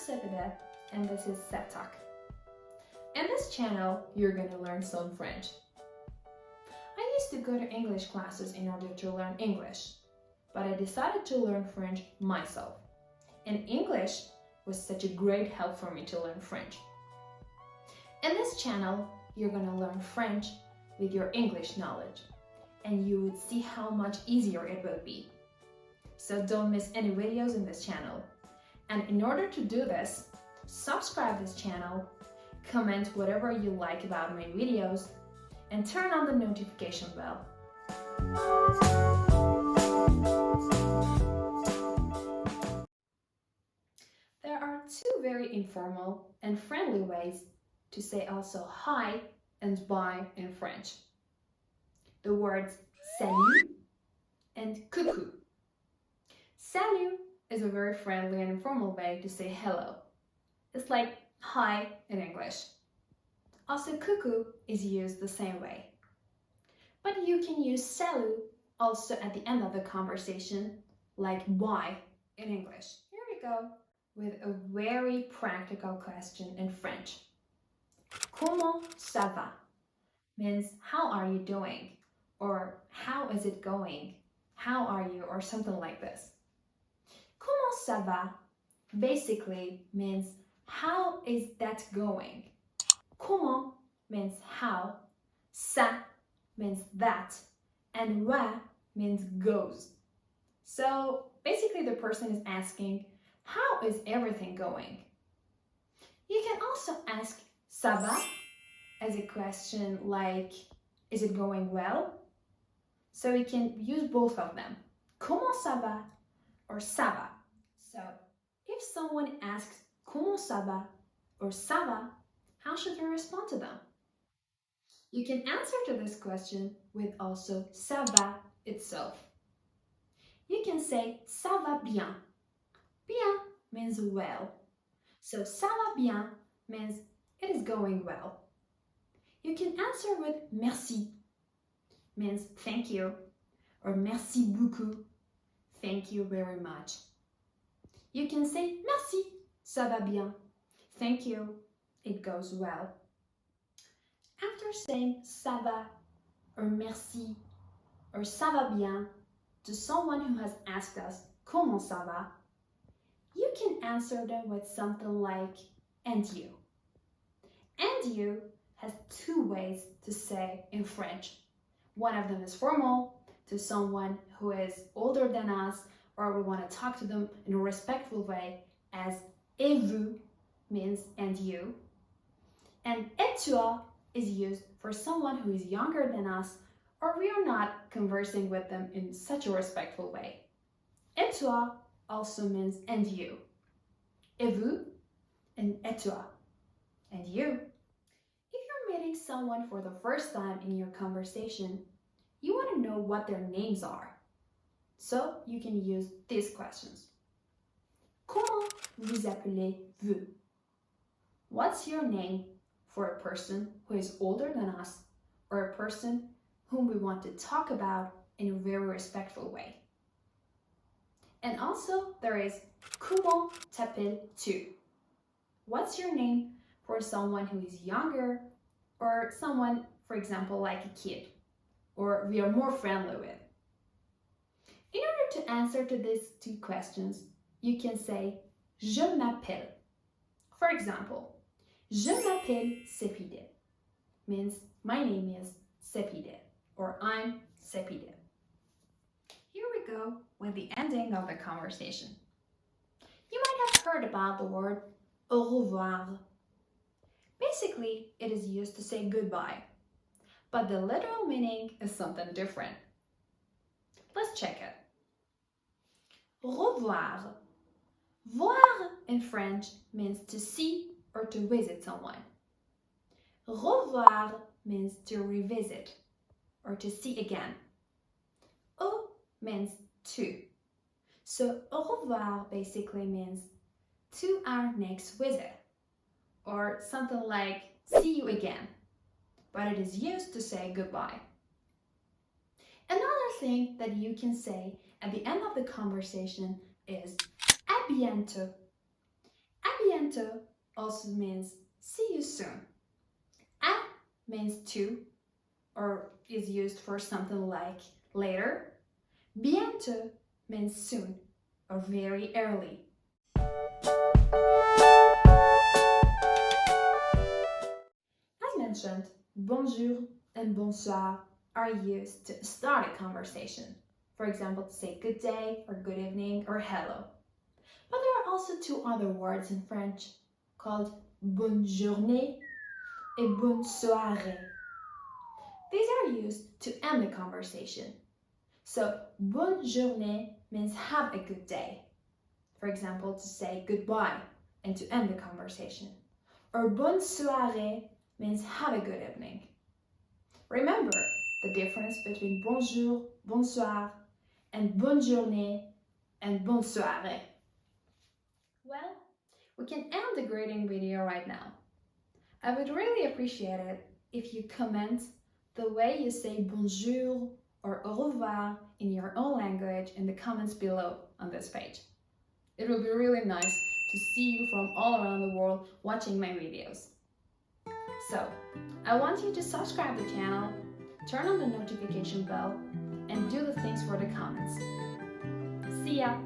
Septalk, and this is Septalk. In this channel, you're going to learn some French. I used to go to English classes in order to learn English, but I decided to learn French myself. And English was such a great help for me to learn French. In this channel, you're going to learn French with your English knowledge, and you would see how much easier it will be. So don't miss any videos in this channel. And in order to do this, subscribe this channel, comment whatever you like about my videos, and turn on the notification bell. There are two very informal and friendly ways to say also hi and bye in French. The words salut and coucou. Salut is a very friendly and informal way to say hello. It's like hi in English. Also, coucou is used the same way. But you can use salut also at the end of the conversation, like bye in English. Here we go with a very practical question in French. Comment ça va? Means how are you doing? Or how is it going? How are you? Or something like this. Comment ça va basically means how is that going? Comment means how, ça means that, and va means goes. So basically the person is asking, how is everything going? You can also ask ça va as a question like, is it going well? So you can use both of them. Comment ça va or ça va. So if someone asks comment ça va or ça va, how should you respond to them? You can answer to this question with also ça va itself. You can say ça va bien. Bien means well. So ça va bien means it is going well. You can answer with merci, means thank you, or merci beaucoup, thank you very much. You can say merci, ça va bien, thank you, it goes well. After saying ça va, or merci, or ça va bien to someone who has asked us comment ça va, you can answer them with something like and you. And you has two ways to say in French. One of them is formal, to someone who is older than us, or we want to talk to them in a respectful way, as et vous means and you. And et toi is used for someone who is younger than us, or we are not conversing with them in such a respectful way. Et toi also means and you. Et vous and et toi and you. If you're meeting someone for the first time in your conversation, you want to know what their names are. So you can use these questions. Comment vous appelez-vous? What's your name for a person who is older than us or a person whom we want to talk about in a very respectful way? And also there is comment t'appelles-tu? What's your name for someone who is younger or someone, for example, like a kid, or we are more friendly with? In order to answer to these two questions, you can say je m'appelle. For example, je m'appelle Septalk means my name is Septalk, or I'm Septalk. Here we go with the ending of the conversation. You might have heard about the word au revoir. Basically, it is used to say goodbye, but the literal meaning is something different. Let's check it. Revoir. Voir in French means to see or to visit someone. Revoir means to revisit or to see again. Au means to. So au revoir basically means to our next visit, or something like see you again, but it is used to say goodbye. Another thing that you can say at the end of the conversation is à bientôt. À bientôt also means see you soon. À means to, or is used for something like later. Bientôt means soon or very early. As mentioned, bonjour and bonsoir are used to start a conversation. For example, to say good day or good evening or hello. But there are also two other words in French called bonne journée et bonne soirée. These are used to end the conversation. So, bonne journée means have a good day. For example, to say goodbye and to end the conversation. Or bonne soirée means have a good evening. Remember the difference between bonjour, bonsoir, and bonne journée and bonne soirée. Well, we can end the greeting video right now. I would really appreciate it if you comment the way you say bonjour or au revoir in your own language in the comments below on this page. It will be really nice to see you from all around the world watching my videos. So, I want you to subscribe to the channel, turn on the notification bell, and do the things for the comments. See ya!